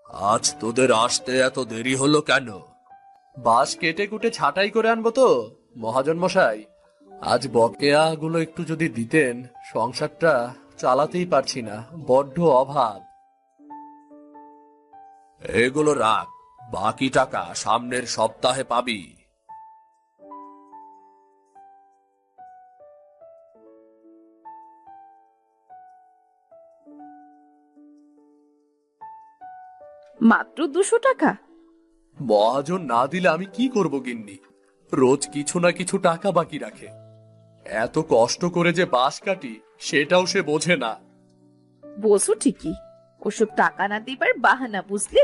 আজ তোদের আসতে এত দেরি হলো কেন? বাঁশ কেটে কুটে ছাঁটাই করে আনবো তো মহাজন মশাই। আজ বকেয়া গুলো একটু যদি দিতেন, সংসারটা চালাতেই পারছি না, বড্ড অভাব। এগুলো রাখ, বাকি টাকা সামনের সপ্তাহে পাবি। মাত্র 200 টাকা? মহাজন না দিলে আমি কি করব গিন্নি? রোজ কিছু না কিছু টাকা বাকি রাখে। এত কষ্ট করে যে বাঁশ কাটি সেটাও সে বোঝে না। বসু ঠিকই, ওসব টাকা না দিবার বাহানা, বুঝলে?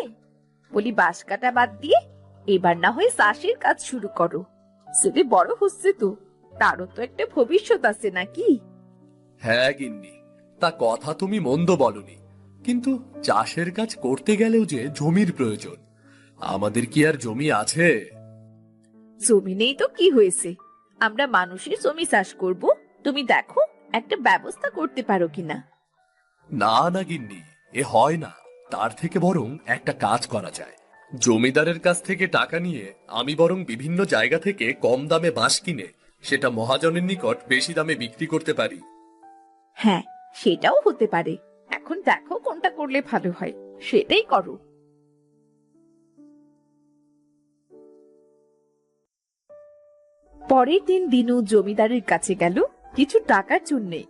বলি বাঁশ কাটা বাদ দিয়ে এবার না হয় চাষের কাজ শুরু করো। ছেলে বড় হচ্ছে তো, তারও তো একটা ভবিষ্যৎ আছে নাকি? হ্যাঁ গিন্নি, তা কথা তুমি মন্দ বলনি, কিন্তু চাষের কাজ করতে গেলেও যে জমির প্রয়োজন। আমাদের কি আর জমি আছে? জমি নেই তো কি হয়েছে, আমরা মানুষের জমি চাষ করব। তুমি দেখো একটা ব্যবস্থা করতে পারো কিনা। না না গিন্নি, এ হয় না। তার থেকে বরং একটা কাজ করা যায়। জমিদারের কাছ থেকে টাকা নিয়ে আমি বরং বিভিন্ন জায়গা থেকে কম দামে বাঁশ কিনে সেটা মহাজনের নিকট বেশি দামে বিক্রি করতে পারি। হ্যাঁ, সেটাও হতে পারে। এখন দেখো কোনটা করলে ভালো হয়, সেটাই করো। পরের দিন দিনু জমিদারের কাছে গেল কিছু টাকার জন্যে।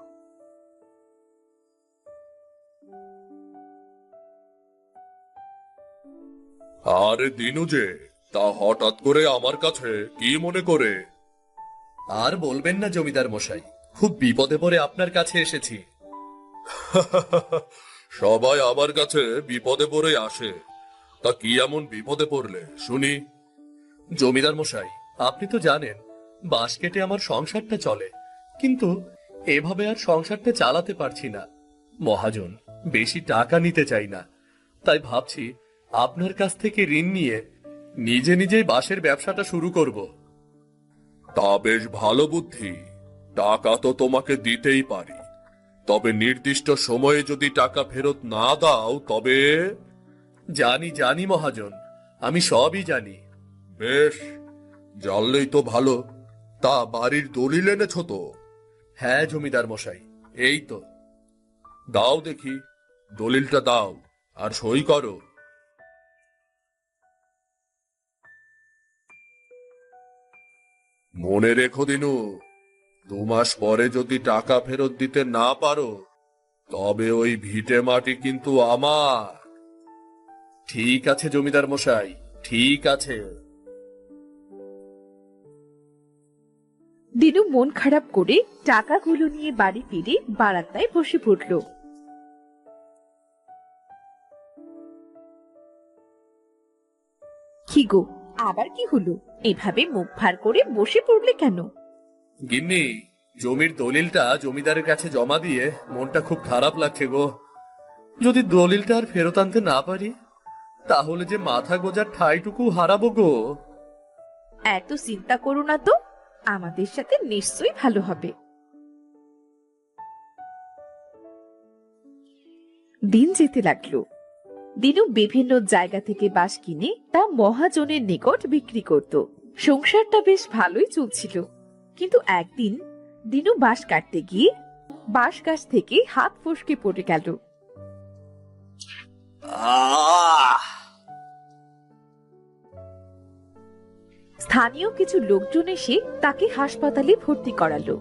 আরে দিনু যে, তা হঠাৎ করে আমার কাছে কি মনে করে? আর বলবেন না জমিদার মশাই, খুব বিপদে পড়ে আপনার কাছে এসেছি। সবাই আমার কাছে বিপদে পড়ে আসে, তা কি এমন বিপদে পড়লে শুনি? জমিদার মশাই, আপনি তো জানেন বাঁশ কেটে আমার সংসারটা চলে, কিন্তু এভাবে আর সংসারটা চালাতে পারছি না। মহাজন বেশি টাকা নিতে চাই না, তাই ভাবছি আপনার কাছ থেকে ঋণ নিয়ে নিজে নিজেই বাঁশের ব্যবসাটা শুরু করব। তা বেশ ভালো বুদ্ধি। টাকা তো তোমাকে দিতেই পারি, তবে নির্দিষ্ট সময়ে যদি টাকা ফেরত না দাও তবে। জানি জানি মহাজন, আমি সবই জানি। বেশ, জানলেই তো ভালো। তা বাড়ির দলিল এনেছ তো? হ্যাঁ জমিদার মশাই, এই তো। দাও দেখি, দলিলটা দাও আর সই করো। মনে রেখো দিনু, 2 মাস পরে যদি টাকা ফেরত দিতে না পারো তবে ওই ভিটে মাটি কিন্তু আমার। ঠিক আছে জমিদার মশাই, ঠিক আছে। দিনু মন খারাপ করে টাকাগুলো নিয়ে বাড়ি ফিরে বারান্দায় বসে পড়ল। কি গো, আবার কি হলো? এভাবে মুখ ভার করে বসে পড়লে কেন? গিন্নি, জমির দলিলটা জমিদারের কাছে জমা দিয়ে মনটা খুব খারাপ লাগছে গো। যদি দলিলটা আর ফেরত আনতে না পারি তাহলে যে মাথা গোজার ঠাঁইটুকু হারাবো গো। এত চিন্তা করো না তো, আমাদের সাথে নিশ্চয়ই ভালো হবে। দিন যেতে লাগলো। দিনু বিভিন্ন জায়গা থেকে বাঁশ কিনে তা মহাজনের নিকট বিক্রি করত। সংসারটা বেশ ভালোই চলছিল, কিন্তু একদিন দিনু বাঁশ কাটতে গিয়ে বাঁশ গাছ থেকে হাত ফসকে পড়ে গেল। আহ! স্থানীয় কিছু লোকজন এসে তাকে হাসপাতালে ভর্তি করালো।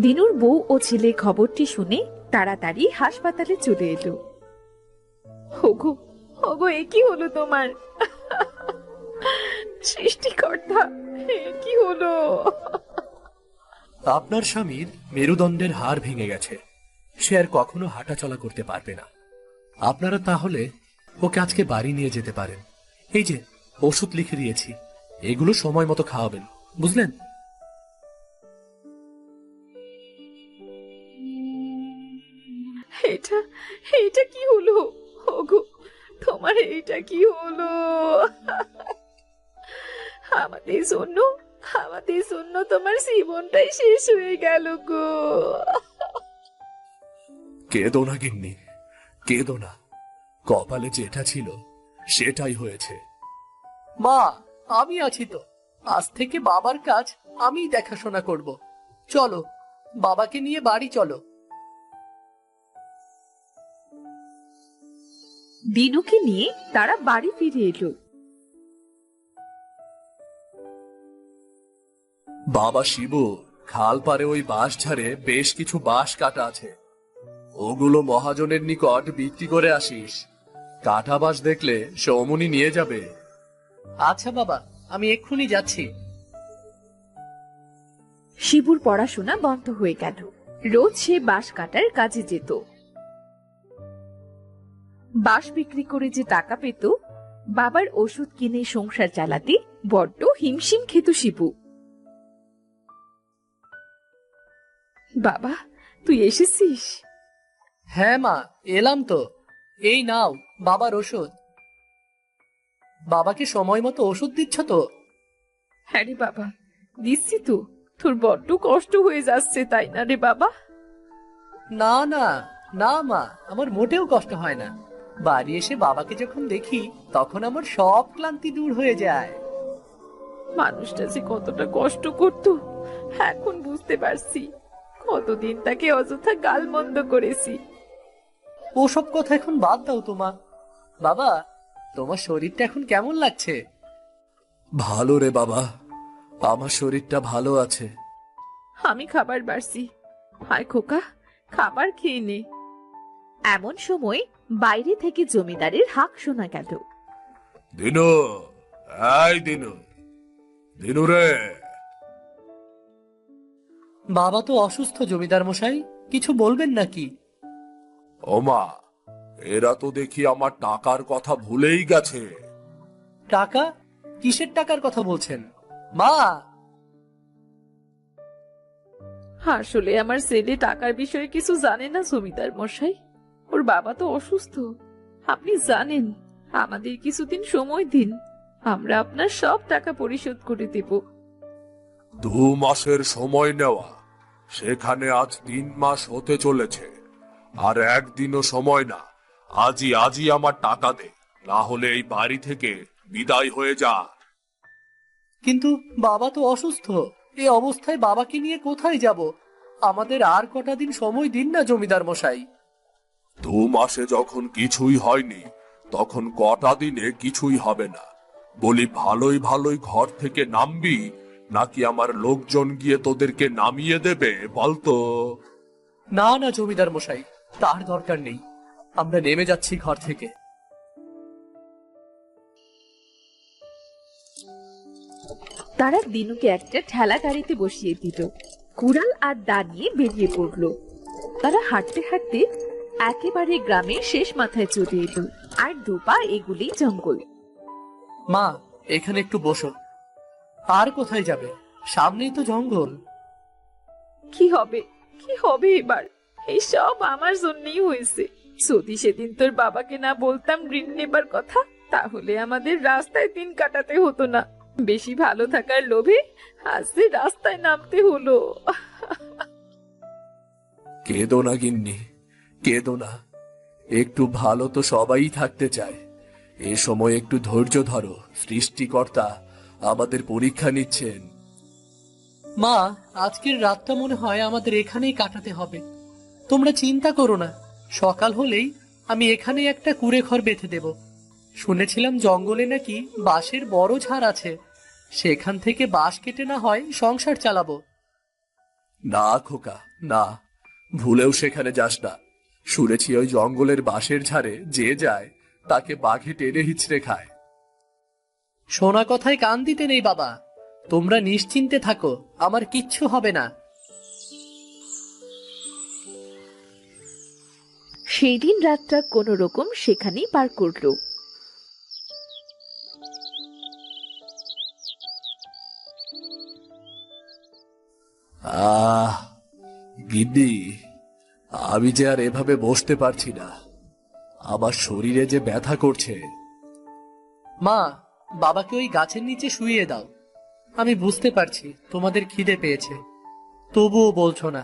দিনুর বউ ও ছেলে খবরটি শুনে তাড়াতাড়ি হাসপাতালে চলে এলো। ওগো, ওগো, এ কি হলো তোমার? সৃষ্টিকর্তা, এ কি হলো? আপনার স্বামীর মেরুদণ্ডের হাড় ভেঙে গেছে, সে আর কখনো হাঁটাচলা করতে পারবে না। আপনারা তাহলে ওকে আজকে বাড়ি নিয়ে যেতে পারেন। এই যে ওষুধ লিখে দিয়েছি, এগুলো সময় মতো খাওয়াবেন, বুঝলেন? এটা এটা কি হলো? ওগো, তোমার এটা কি হলো? আমাদের জন্য আমাদের জন্য তোমার জীবনটাই শেষ হয়ে গেল গো। কেঁদো না গিন্নি, কেঁদো না। কপালে যেটা ছিল সেটাই হয়েছে। মা, আমি আছি তো। আজ থেকে বাবার কাজ আমিই দেখাশোনা করব। চলো, বাবাকে নিয়ে বাড়ি চলো। দিনুকে নিয়ে তারা বাড়ি ফিরে এলো। বাবা শিবু, খাল পারে ওই বাঁশ ঝাড়ে বেশ কিছু বাঁশ কাটা আছে, ওগুলো মহাজনের নিকট বিক্রি করে আসিস। কাটা বাঁশ দেখলে সে অমনি নিয়ে যাবে। আচ্ছা বাবা, আমি এক্ষুনি যাচ্ছি। শিবুর পড়াশোনা বন্ধ হয়ে গেল। রোজ সে বাঁশ কাটার কাজে যেত। বাঁশ বিক্রি করে যে টাকা পেত, বাবার ওষুধ কিনে সংসার চালাতে বড্ড হিমশিম খেত শিবু। বাবা, তুই এসেছিস? হ্যাঁ মা, এলাম তো। এই নাও বাবার ওষুধ। বাবাকে সময় মতো ওষুধ দিচ্ছ তো? হ্যাঁ রে বাবা, দিচ্ছি তো। তোর বড্ড কষ্ট হয়ে যাচ্ছে, তাই না রে বাবা? না না, না মা, আমার মোটেও কষ্ট হয় না। বাড়ি এসে বাবাকে যখন দেখি তখন আমার সব ক্লান্তি দূর হয়ে যায়। মানুষটা যে কতটা কষ্ট করতো এখন বুঝতে পারছি। কতদিন তাকে অযথা গালমন্দ করেছি। ওসব কথা এখন বাদ দাও তো মা। বাবা, তোমার শরীরটা এখন কেমন লাগছে? ভালো রে বাবা, আমার শরীরটা ভালো আছে। আমি খাবার বাড়ছি। হায় খোকা, খাবার খেয়ে নে। এমন সময় বাইরে থেকে জমিদারের হাঁক শোনা গেল। দিনু, এই দিনু, দিনু রে। বাবা তো অসুস্থ জমিদার মশাই, কিছু বলবেন নাকি? ওমা, এরা তো দেখি আমার টাকার কথা ভুলেই গেছে। টাকা? কিসের টাকার কথা বলছেন মা? আসলে আমার ছেলে টাকার বিষয়ে কিছু জানে না জমিদার মশাই। ওর বাবা তো অসুস্থ, আপনি জানেন। আমাদের কিছুদিন সময় দিন, আমরা আপনার সব টাকা পরিশোধ করে দেব। 2 মাসের সময় নেওয়া, সেখানে আজ 3 মাস হতে চলেছে। আর একদিনও সময় না। আজই আমার টাকা দে, না হলে এই বাড়ি থেকে বিদায় হয়ে যা। কিন্তু বাবা তো অসুস্থ, এই অবস্থায় বাবাকে নিয়ে কোথায় যাব? আমাদের আর কটা দিন সময় দিন না জমিদার মশাই। 2 মাসে যখন কিছুই হয়নি, তখন কটা দিনে কিছুই হবে না। বলি ভালোই ভালোই ঘর থেকে নামবি, নাকি আমার লোকজন গিয়ে তোদেরকে নামিয়ে দেবে বলতো? না না জমিদার মশাই, তার দরকার নেই। আমরা নেমে যাচ্ছি ঘর থেকে। তারা দিনুকে একটা ঠেলা গাড়িতে বসিয়ে দিল। কুড়াল আর দা নিয়ে বেরিয়ে পড়লো। তারা হাঁটতে হাঁটতে একেবারে গ্রামের শেষ মাথায় চলে এলো। আর দুপা এগুলি জঙ্গল। মা, এখানে একটু বসো। আর কোথায় যাবে? সামনেই তো জঙ্গল। কি হবে, কি হবে এবার? এই সব আমার জন্যই হয়েছে। যদি সেদিন তোর বাবাকে না বলতাম ঋণ নেবার কথা, তাহলে আমাদের রাস্তায় দিন কাটাতে হতো না। বেশি ভালো থাকার লোভে আজ যে রাস্তায় নামতে হলো। কেঁদো না গিন্নি, কেঁদো না। একটু ভালো তো সবাই থাকতে চায়। এ সময় একটু ধৈর্য ধরো, সৃষ্টিকর্তা আমাদের পরীক্ষা নিচ্ছেন। মা, আজকের রাতটা মনে হয় আমাদের এখানেই কাটাতে হবে। তোমরা চিন্তা করো না, সকাল হলেই আমি এখানে একটা কুঁড়ে ঘর বেঁধে দেব। শুনেছিলাম জঙ্গলে নাকি বাঁশের বড় ঝাড় আছে, সেখান থেকে বাঁশ কেটে না হয় সংসার চালাবো। না খোকা, না, ভুলেও সেখানে যাস না। শুনেছি ওই জঙ্গলের বাঁশের ঝাড়ে যে যায় তাকে বাঘে টেনে হিচড়ে খায়। শোনা কথায় কান দিতে নেই বাবা। তোমরা নিশ্চিন্তে থাকো, আমার কিচ্ছু হবে না। সেই দিন রাতটা কোনো রকম সেখানেই পার করলো। আহ গিন্নি, আমি যে আর এভাবে বসতে পারছি না। আমার শরীরে যে ব্যথা করছে। মা, বাবাকে ওই গাছের নিচে শুইয়ে দাও। আমি বুঝতে পারছি তোমাদের খিদে পেয়েছে, তবুও বলছো না।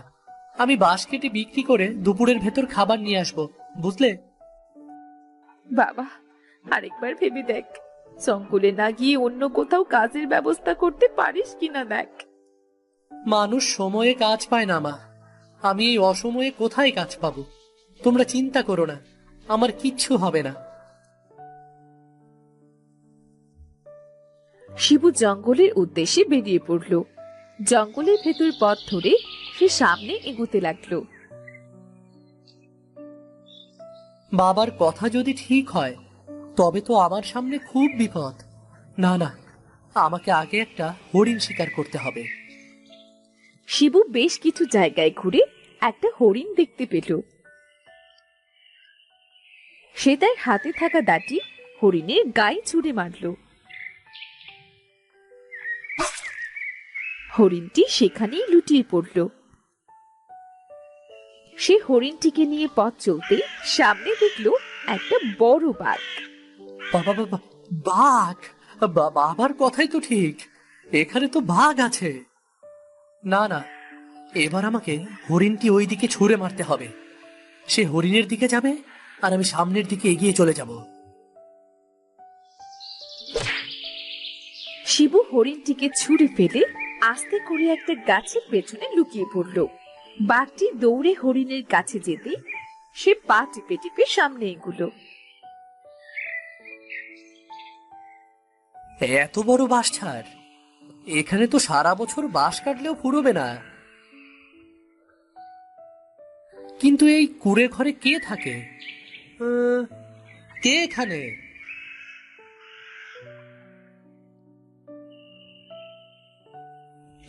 আমি বাঁশ কেটে বিক্রি করে দুপুরের ভেতর খাবার নিয়ে আসবো, বুঝলে? বাবা, আরেকবার ভেবে দেখ, জঙ্গলে না গিয়ে অন্য কোথাও কাজের ব্যবস্থা করতে পারিস কিনা দেখ। মানুষ সময়ে কাজ পায় না মা। আমি এই অসময়ে কোথায় কাজ পাবো? তোমরা চিন্তা করো না, আমার কিচ্ছু হবে না। শিবু জঙ্গলের উদ্দেশ্যে বেরিয়ে পড়ল। জঙ্গলের ভেতর পথ ধরে সে সামনে এগোতে লাগলো। বাবার কথা যদি ঠিক হয় তবে তো আমার সামনে খুব বিপদ। না না, আমাকে আগে একটা হরিণ শিকার করতে হবে। শিবু বেশ কিছু জায়গায় ঘুরে একটা হরিণ দেখতে পেল। সে তার হাতে থাকা দাঁটি হরিণের গায়ে ছুঁড়ে মারল। হরিণটি সেখানেই লুটিয়ে পড়ল। সে হরিণটিকে নিয়ে পথ চলতে সামনে দেখল একটা বড় বাঘ। বাবা বাবা, বাঘ! বাবার কথাই তো ঠিক, এখানে তো বাঘ আছে। না না, এবার আমাকে হরিণটি ওই দিকে ছুঁড়ে মারতে হবে। সে হরিণের দিকে যাবে আর আমি সামনের দিকে এগিয়ে চলে যাব। শিবু হরিণটিকে ছুঁড়ে ফেলে আস্তে করে একটা গাছের পেছনে লুকিয়ে পড়ল। বাঘটি দৌড়ে হরিণের কাছে যেতে সে পা টিপে টিপে সামনে এগুলো। এত বড় বাঁশ ছাড়, এখানে তো সারা বছর বাঁশ কাটলেও ফুরোবে না। কিন্তু এই কুঁড়ে ঘরে কে থাকে? কে এখানে?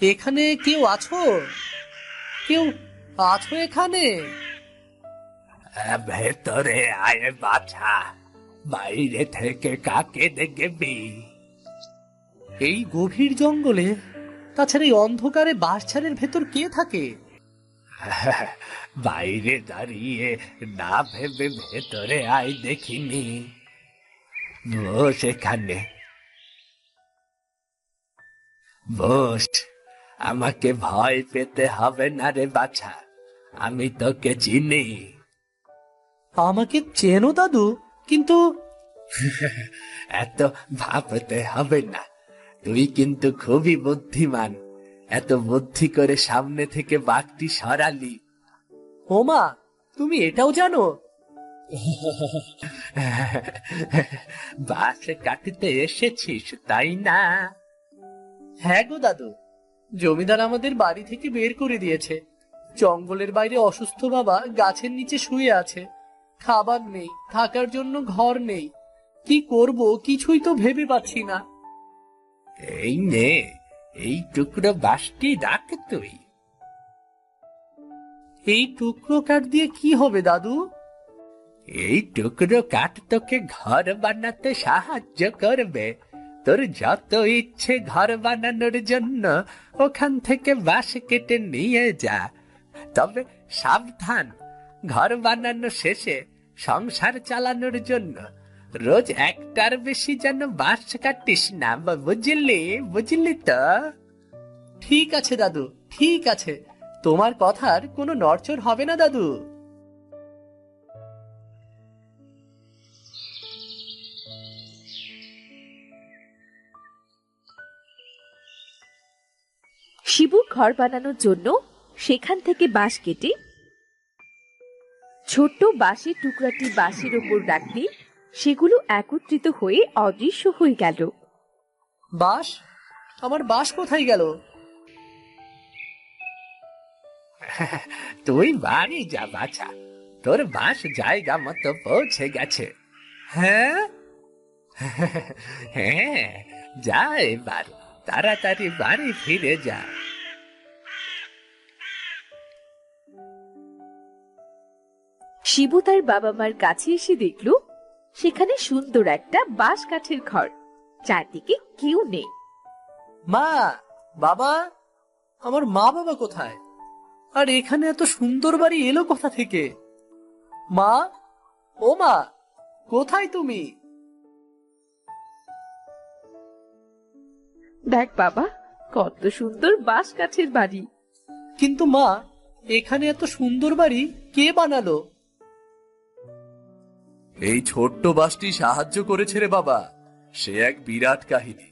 এখানে কেউ আছো? কেউ আছো এখানে? ভেতরে আয় বাছা, বাইরে থেকে কাকে দেখবি? এই গভীর জঙ্গলে, তাছাড়া এই অন্ধকারে বাঁশঝাড়ের ভেতর কে থাকে? বাইরে দাঁড়িয়ে না ভেবে ভেতরে আয় দেখিনি। বস এখানে, বস। আমাকে ভয় পেতে হবে না রে বাছা, আমি তোকে চিনি। আমাকে চেনো দাদু? কিন্তু এত ভাবতে হবে না, তুই কিন্তু খুবই বুদ্ধিমান। এত বুদ্ধি করে সামনে থেকে বাঘটি সরালি। ওমা, তুমি এটাও জানো? বাস কাটতে এসেছিস তাই না? হ্যাঁ গো দাদু, জমিদার আমাদের বাড়ি থেকে বের করে দিয়েছে। জঙ্গলের বাইরে অসুস্থ বাবা গাছের নিচে শুয়ে আছে। খাবার নেই, থাকার জন্য ঘর নেই। কি করব কিছুই তো ভেবে পাচ্ছি না। এই নে, এই টুকরো বাসটি রাখ তুই। এই টুকরো কাঠ দিয়ে কি হবে দাদু? এই টুকরো কাঠ তোকে ঘর বানাতে সাহায্য করবে। তোর যত ইচ্ছে ঘর বানানোর জন্য ওখান থেকে বাঁশ কেটে নিয়ে যা। তবে সাবধান, ঘর বানানো শেষে সংসার চালানোর জন্য রোজ একটার বেশি যেন বাঁশ কাটিস না, বুঝলি? বুঝলি তো? ঠিক আছে দাদু, ঠিক আছে। তোমার কথার কোনো নড়চড় হবে না দাদু। শিবু ঘর বানানোর জন্য সেখান থেকে বাঁশ কেটে ছোট্ট বাঁশের টুকরাটি বাঁশের ওপর রাখলে সেগুলো একত্রিত হয়ে অদৃশ্য হয়ে গেল। বাঁশ? আমার বাঁশ কোথায় গেল? তুই বাড়ি যা বাছা, তোর বাস জায়গা মতো পৌঁছে গেছে। হ্যাঁ? হ্যাঁ, যা এবার, তাড়াতাড়ি বাড়ি ফিরে যা। শিবু তার বাবা মার কাছে এসে দেখল সেখানে সুন্দর একটা বাঁশ কাঠের ঘর, চারদিকে কেউ নেই। মা, বাবা, আমার মা বাবা কোথায়? আর এখানে এত সুন্দর বাড়ি এলো কোথা থেকে? মা, ও মা, কোথায় তুমি? দেখ বাবা, কত সুন্দর বাঁশ কাঠের বাড়ি। কিন্তু মা, এখানে এত সুন্দর বাড়ি কে বানালো? এই ছোট্ট বাসটি সাহায্য করেছে রে বাবা, সে এক বিরাট কাহিনী।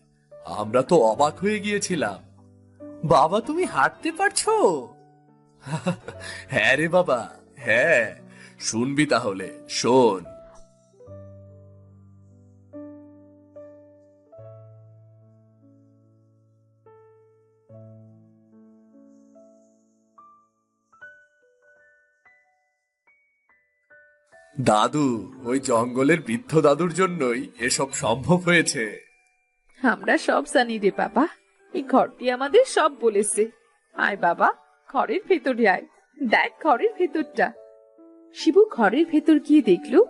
আমরা তো অবাক হয়ে গিয়েছিলাম। বাবা, তুমি হাঁটতে পারছো? হ্যাঁ রে বাবা, হ্যাঁ। শুনবি তাহলে, শোন। দাদু, ওই জঙ্গলের বৃদ্ধ দাদুর জন্যই এসব সম্ভব হয়েছে। আমরা সব জানি রে বাবা, এই ঘরটি আমাদের সব বলেছে। আয় বাবা, ঘরের ভেতরে আয়, দেখ ঘরের ভেতরটা। শিবু ঘরের ভেতর গিয়ে দেখলো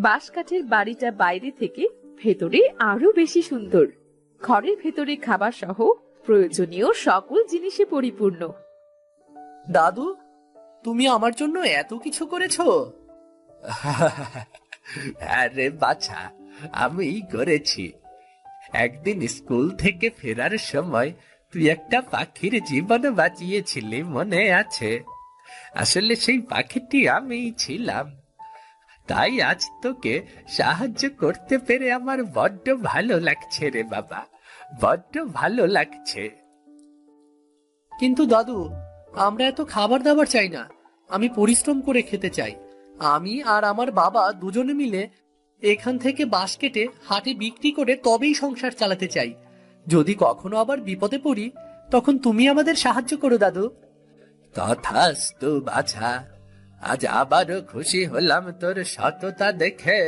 বাঁশ কাঠের বাড়িটা বাইরে থেকে ভেতরে আরো বেশি সুন্দর। ঘরের ভেতরে খাবার সহ প্রয়োজনীয় সকল জিনিসে পরিপূর্ণ। দাদু, তুমি আমার জন্য এত কিছু করেছো? আরে বাছা, আমি করেছি। একদিন স্কুল থেকে ফেরার সময় তুই একটা পাখির জীবন বাঁচিয়েছিলি, মনে আছে? আসলে সেই পাখিটি আমিই ছিলাম। তাই আজ তোকে সাহায্য করতে পেরে আমার বড্ড ভালো লাগছে রে বাবা, বড্ড ভালো লাগছে। কিন্তু দাদু, আমরা এত খাবার দাবার চাই না, আমি পরিশ্রম করে খেতে চাই। আমি আর আমার বাবা দুজনে মিলে এখান থেকে বাঁশ কেটে হাটে বিক্রি করে তবেই সংসার চালাতে চাই। যদি কখনো আবার বিপদে পড়ি, তখন তুমি আমাদের সাহায্য করো দাদু। তথাস্তু বাছা, আজ আবারও খুশি হলাম তোর সততা দেখে।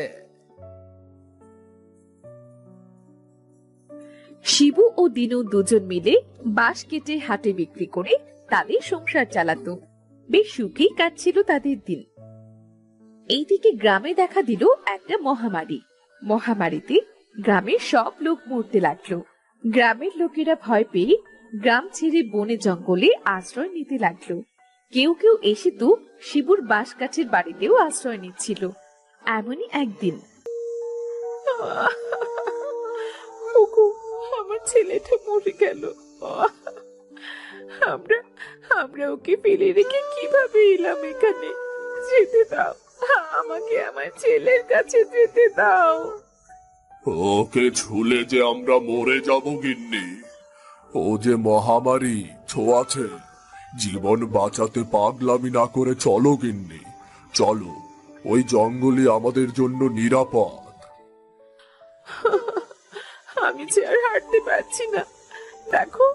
শিবু ও দিনু দুজন মিলে বাঁশ কেটে হাটে বিক্রি করে তাদের সংসার চালাতো। বেশ সুখেই কাটছিল তাদের দিন। এইদিকে গ্রামে দেখা দিল একটা মহামারী। মহামারীতে গ্রামের সব লোক মরতে লাগলো। গ্রামের লোকেরা ভয় পেয়ে গ্রাম ছেড়ে বনে জঙ্গলে আশ্রয় নিতে লাগলো। কেউ কেউ এসে তো শিবুর বাঁশ কাঠের বাড়িতেও আশ্রয় নিচ্ছিল। এমনই একদিন, ওগো, আমার ছেলেটা মরে গেল। আমরা আমরা ওকে ফেলে রেখে কিভাবে এলাম এখানে? যেতে দাও, আমাকে আমার ছেলের কাছে যেতে দাও। ওকে ছুলে যে আমরা মরে যাব গিন্নি। ও যে মহামারী ছোঁয়াছে, জীবন বাঁচাতে পাগলামি না করে চলো গিন্নি, চলো। ওই জঙ্গলই আমাদের জন্য নিরাপদ। আমি যে আর হাঁটতে পারছি না, দেখো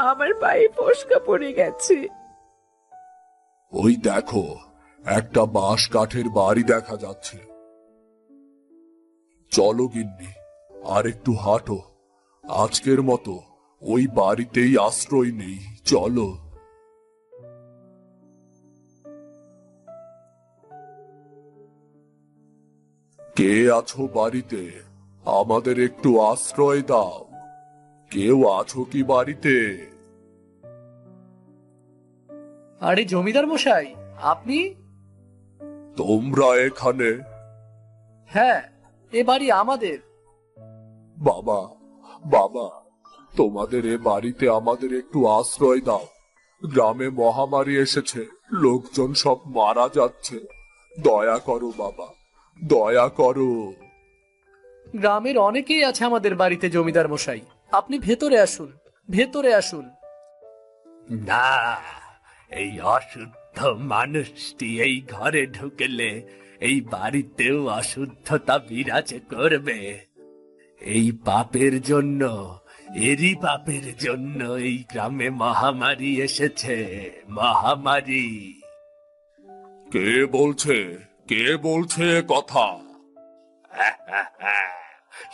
আমার পায়ে ফোস্কা পড়ে গেছে। ওই দেখো, একটা বাঁশ কাঠের বাড়ি দেখা যাচ্ছে। চলো গিন্নি, আর একটু হাঁটো। আজকের মতো ওই বাড়িতেই আশ্রয় নেই, চলো। কে আছো বাড়িতে? আমাদের একটু আশ্রয় দাও। কেউ আছো কি বাড়িতে? আরে জমিদার মশাই, আপনি? তোমরা এখানে? হ্যাঁ, এ বাড়ি আমাদের। বাবা, বাবা, তোমাদের এ বাড়িতে আমাদের একটু আশ্রয় দাও। গ্রামে মহামারী এসেছে, লোকজন সব মারা যাচ্ছে। দয়া করো বাবা, দয়া করো। গ্রামের অনেকেই আছে আমাদের বাড়িতে জমিদার মশাই, আপনি ভেতরে আসুন, ভেতরে আসুন। না, এই অশুদ্ধ মানুষটি এই ঘরে ঢুকলে এই বাড়িতেও অশুদ্ধতা বিরাজ করবে। এই পাপের জন্য, এরই পাপের জন্য এই গ্রামে মহামারী এসেছে, মহামারী। কে বলছে? কে বলছে এ কথা?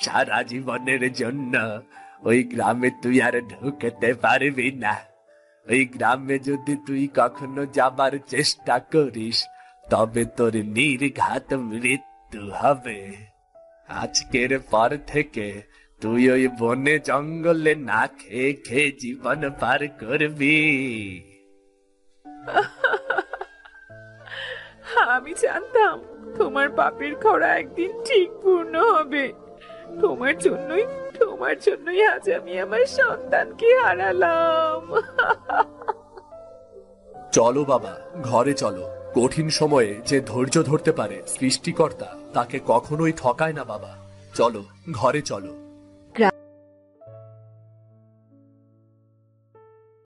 সারা জীবনের জন্য ওই গ্রামে তুই আর ঢুকতে পারবি না। ওই গ্রামে যদি তুই কখনো যাবার চেষ্টা করিস, তবে তোর নির্ঘাত মৃত্যু হবে। আজকের পর থেকে তুই ওই বনে জঙ্গলে না খেয়ে খেয়ে জীবন পার করবি। আমি জানতাম তোমার পাপের খরা একদিন ঠিক পূর্ণ হবে। তোমার জন্যই আজ আমি আমার সন্তানকে হারালাম। চলো বাবা, ঘরে চলো। কঠিন সময়ে যে ধৈর্য ধরতে পারে, সৃষ্টিকর্তা তাকে কখনোই ঠকায় না বাবা। চলো ঘরে চলো।